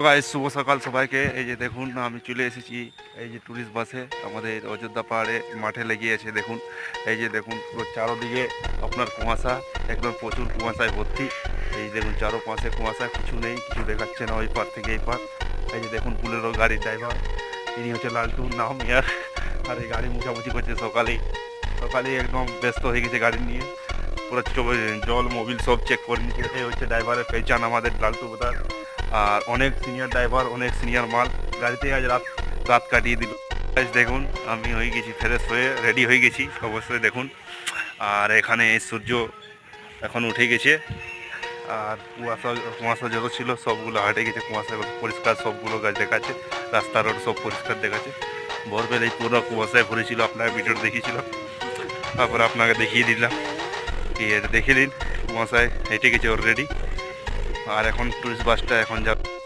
Guys শুভ সকাল সবাইকে। এই যে দেখুন আমি চলে এসেছি এই যে টুরিস্ট বাসে আমাদের অযোধ্যা পাহাড়ে মাঠে লেগে আছে। দেখুন এই যে দেখুন পুরো চারোদিকে আপনার কুয়াশা, একদম প্রচুর কুয়াশায় ভর্তি। এই দেখুন চারোপাশে কুয়াশা, কিছু নেই, কিছু দেখাচ্ছে না ওই পার থেকে এই পার। এই যে দেখুন বুলেরো গাড়ির ড্রাইভার, ইনি হচ্ছে লালটু নাম ইয়ার। আর এই গাড়ি মুছামুছি করছে সকালেই সকালেই, একদম ব্যস্ত হয়ে গেছে গাড়ি নিয়ে। পুরো জল মোবিল সব চেক করে নিচ্ছে। এই হচ্ছে ড্রাইভারের পেহচান আমাদের লালটু বোদার। আর অনেক সিনিয়র ড্রাইভার, অনেক সিনিয়র মাল, গাড়িতে আজ রাত রাত কাটিয়ে দিল। আজ দেখুন আমি হয়ে গেছি ফ্রেশ হয়ে রেডি হয়ে গেছি অবশ্যই দেখুন। আর এখানে সূর্য এখন উঠে গেছে, আর কুয়াশা কুয়াশা যত ছিল সবগুলো হাটে গেছে, কুয়াশা পরিষ্কার সবগুলো গাছ দেখাচ্ছে, রাস্তা রোড সব পরিষ্কার দেখাচ্ছে। ভোরবেলায় পুরো কুয়াশায় ভরেছিল, আপনার ভিডিও দেখিয়েছিলাম, তারপরে আপনাকে দেখিয়ে দিলাম। কি এটা দেখে নিন, কুয়াশায় হেঁটে গেছে অলরেডি। আর এখন টুরিস্ট বাসটা এখন যাবে